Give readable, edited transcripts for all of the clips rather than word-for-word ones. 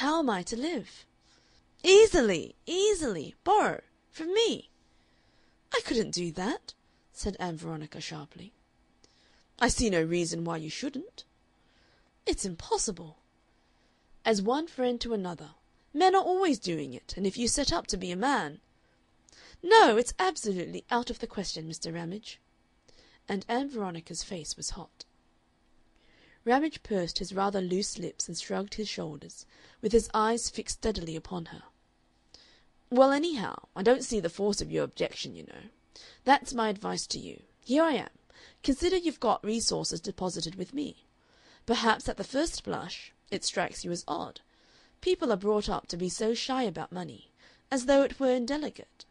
How am I to live?" "Easily, easily. Borrow. From me." "I couldn't do that," said Ann Veronica sharply. "I see no reason why you shouldn't." "It's impossible." "As one friend to another. Men are always doing it, and if you set up to be a man—" "No, it's absolutely out of the question, Mr. Ramage." And Ann Veronica's face was hot. Ramage pursed his rather loose lips and shrugged his shoulders, with his eyes fixed steadily upon her. "Well, anyhow, I don't see the force of your objection, you know. That's my advice to you. Here I am. Consider you've got resources deposited with me. Perhaps at the first blush it strikes you as odd. People are brought up to be so shy about money, as though it were indelicate.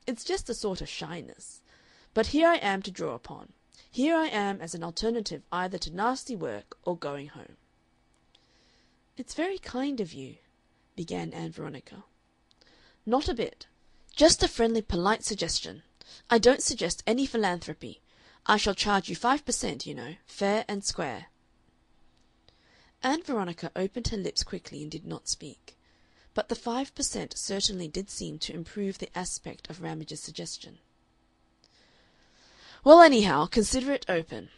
It's just a sort of shyness. But here I am to draw upon. Here I am as an alternative either to nasty work or going home." "It's very kind of you," began Ann Veronica. "Not a bit. Just a friendly, polite suggestion. I don't suggest any philanthropy. I shall charge you 5%, you know, fair and square." Ann Veronica opened her lips quickly and did not speak. But the 5% certainly did seem to improve the aspect of Ramage's suggestion. "Well, anyhow, consider it open."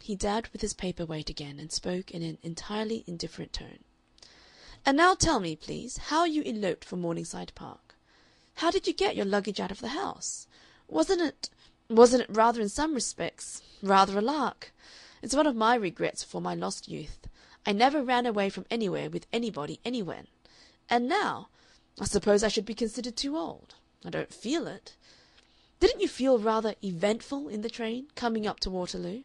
He dabbed with his paper weight again and spoke in an entirely indifferent tone. "And now tell me, please, how you eloped from Morningside Park. How did you get your luggage out of the house? Wasn't it rather in some respects rather a lark? It's one of my regrets for my lost youth. I never ran away from anywhere with anybody anywhen. And now I suppose I should be considered too old. I don't feel it. Didn't you feel rather eventful in the train, coming up to Waterloo?"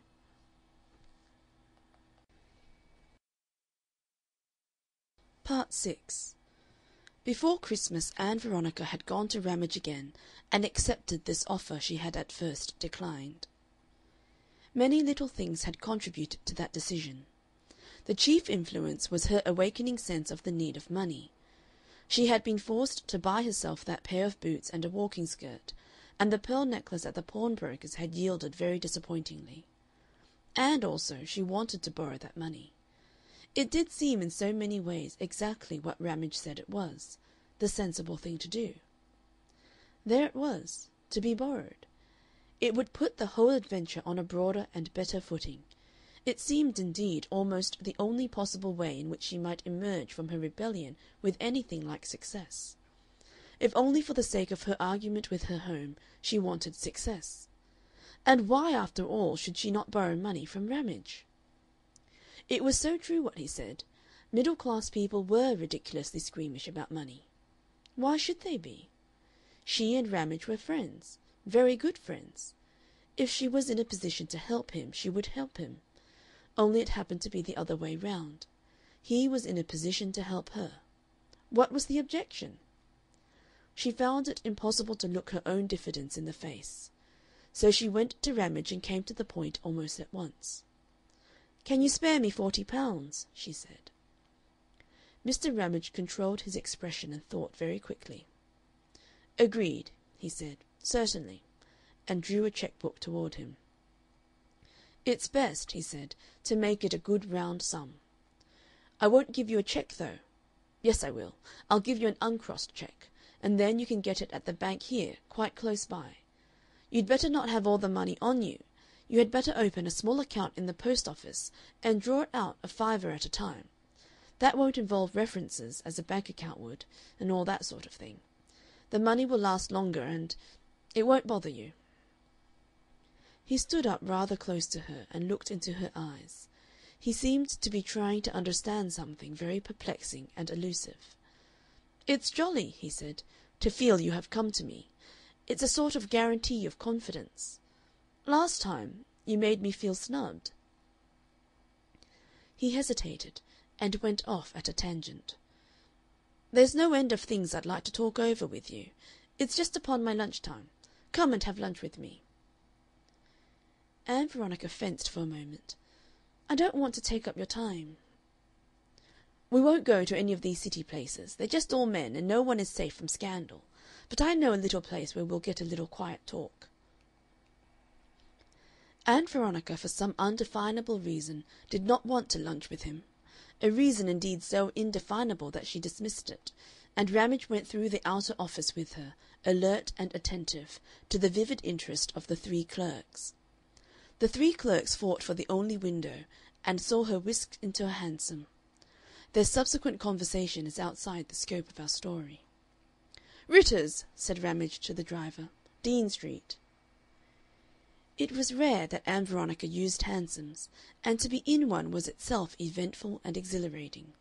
Part 6. Before Christmas Ann Veronica had gone to Ramage again and accepted this offer she had at first declined. Many little things had contributed to that decision. The chief influence was her awakening sense of the need of money. She had been forced to buy herself that pair of boots and a walking skirt, and the pearl necklace at the pawnbroker's had yielded very disappointingly. And also she wanted to borrow that money. It did seem in so many ways exactly what Ramage said it was, the sensible thing to do. There it was, to be borrowed. It would put the whole adventure on a broader and better footing. It seemed, indeed, almost the only possible way in which she might emerge from her rebellion with anything like success. If only for the sake of her argument with her home she wanted success. And why, after all, should she not borrow money from Ramage? It was so true what he said. Middle-class people were ridiculously squeamish about money. Why should they be? She and Ramage were friends, very good friends. If she was in a position to help him, she would help him. Only it happened to be the other way round. He was in a position to help her. What was the objection? She found it impossible to look her own diffidence in the face. So she went to Ramage and came to the point almost at once. "Can you spare me £40?" she said. Mr. Ramage controlled his expression and thought very quickly. "Agreed," he said, "certainly," and drew a cheque-book toward him. "It's best," he said, "to make it a good round sum. I won't give you a cheque, though. Yes, I will. I'll give you an uncrossed cheque, and then you can get it at the bank here, quite close by. You'd better not have all the money on you. You had better open a small account in the post office and draw it out a fiver at a time. That won't involve references, as a bank account would, and all that sort of thing. The money will last longer, and it won't bother you." He stood up rather close to her and looked into her eyes. He seemed to be trying to understand something very perplexing and elusive. "It's jolly," he said, "to feel you have come to me. It's a sort of guarantee of confidence. Last time you made me feel snubbed." He hesitated, and went off at a tangent. "There's no end of things I'd like to talk over with you. It's just upon my lunch time. Come and have lunch with me." Ann Veronica fenced for a moment. "I don't want to take up your time." "We won't go to any of these city places. They're just all men, and no one is safe from scandal. But I know a little place where we'll get a little quiet talk." Ann Veronica, for some undefinable reason, did not want to lunch with him, a reason indeed so indefinable that she dismissed it, and Ramage went through the outer office with her, alert and attentive, to the vivid interest of the three clerks. The three clerks fought for the only window, and saw her whisked into a hansom. Their subsequent conversation is outside the scope of our story. "Ritter's," said Ramage to the driver. "Dean Street." It was rare that Ann Veronica used hansoms, and to be in one was itself eventful and exhilarating.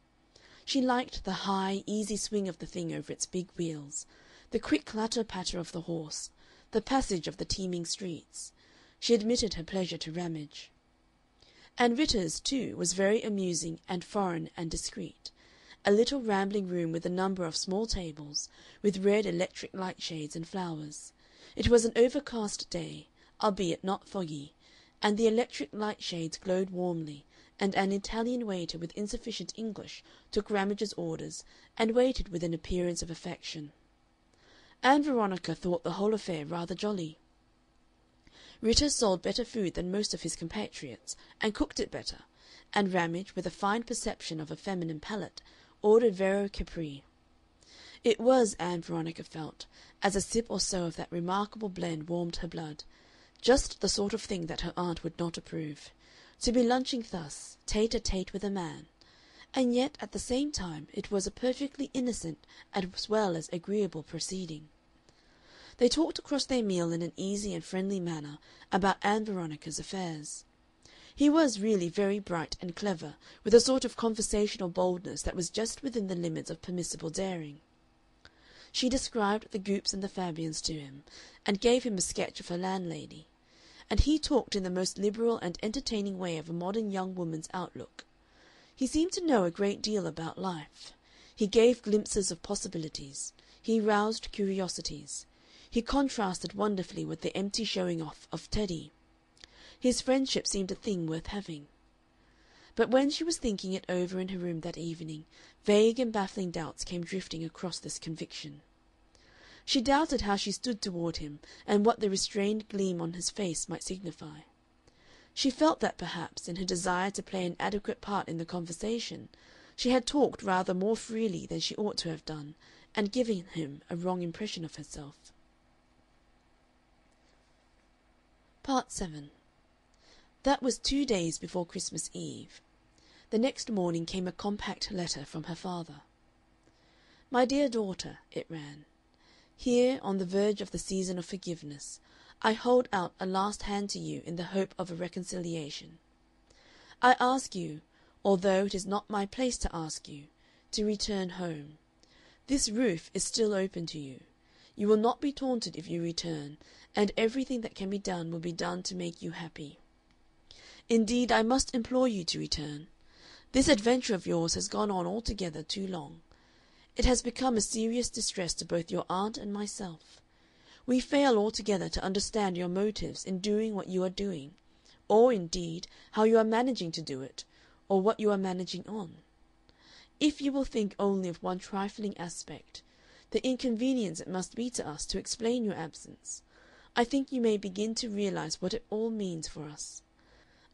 She liked the high, easy swing of the thing over its big wheels, the quick clatter-patter of the horse, the passage of the teeming streets. She admitted her pleasure to Ramage. And Ritter's, too, was very amusing and foreign and discreet, a little rambling room with a number of small tables, with red electric light shades and flowers. It was an overcast day, albeit not foggy, and the electric light shades glowed warmly, and an Italian waiter with insufficient English took Ramage's orders and waited with an appearance of affection. Ann Veronica thought the whole affair rather jolly. Ritter sold better food than most of his compatriots, and cooked it better, and Ramage, with a fine perception of a feminine palate, ordered Vero Capri. It was, Ann Veronica felt, as a sip or so of that remarkable blend warmed her blood, just the sort of thing that her aunt would not approve, to be lunching thus, tete-a-tete with a man, and yet at the same time it was a perfectly innocent as well as agreeable proceeding. They talked across their meal in an easy and friendly manner about Ann Veronica's affairs. He was really very bright and clever, with a sort of conversational boldness that was just within the limits of permissible daring. She described the Goopes and the Fabians to him, and gave him a sketch of her landlady, and he talked in the most liberal and entertaining way of a modern young woman's outlook. He seemed to know a great deal about life. He gave glimpses of possibilities. He roused curiosities. He contrasted wonderfully with the empty showing off of Teddy. His friendship seemed a thing worth having. But when she was thinking it over in her room that evening, vague and baffling doubts came drifting across this conviction. She doubted how she stood toward him, and what the restrained gleam on his face might signify. She felt that perhaps, in her desire to play an adequate part in the conversation, she had talked rather more freely than she ought to have done, and given him a wrong impression of herself. Part 7. That was 2 days before Christmas Eve. The next morning came a compact letter from her father. "My dear daughter," it ran, "here, on the verge of the season of forgiveness, I hold out a last hand to you in the hope of a reconciliation. I ask you, although it is not my place to ask you, to return home. This roof is still open to you. You will not be taunted if you return, and everything that can be done will be done to make you happy. Indeed, I must implore you to return. This adventure of yours has gone on altogether too long. It has become a serious distress to both your aunt and myself. We fail altogether to understand your motives in doing what you are doing, or, indeed, how you are managing to do it, or what you are managing on. If you will think only of one trifling aspect, the inconvenience it must be to us to explain your absence, I think you may begin to realize what it all means for us.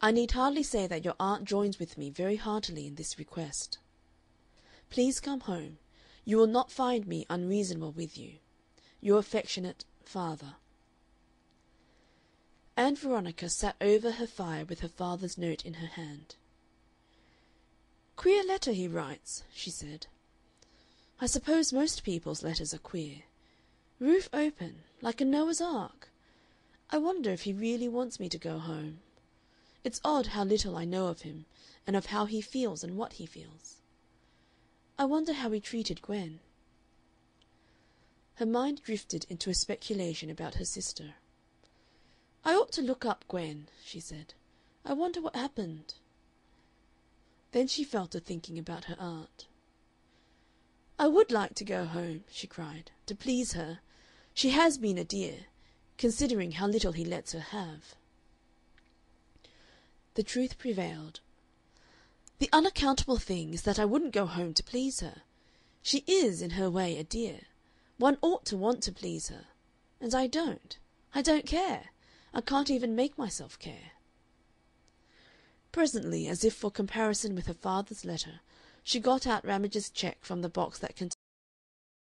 I need hardly say that your aunt joins with me very heartily in this request. Please come home. You will not find me unreasonable with you. Your affectionate father." Ann Veronica sat over her fire with her father's note in her hand. "Queer letter he writes," she said. "I suppose most people's letters are queer. Roof open, like a Noah's Ark. I wonder if he really wants me to go home. It's odd how little I know of him, and of how he feels and what he feels. I wonder how he treated Gwen." Her mind drifted into a speculation about her sister. "I ought to look up Gwen," she said. "I wonder what happened." Then she fell to thinking about her aunt. "I would like to go home," she cried, "to please her. She has been a dear, considering how little he lets her have." The truth prevailed. "The unaccountable thing is that I wouldn't go home to please her. She is, in her way, a dear. One ought to want to please her. And I don't. I don't care. I can't even make myself care." Presently, as if for comparison with her father's letter, She got out Ramage's check from the box that contained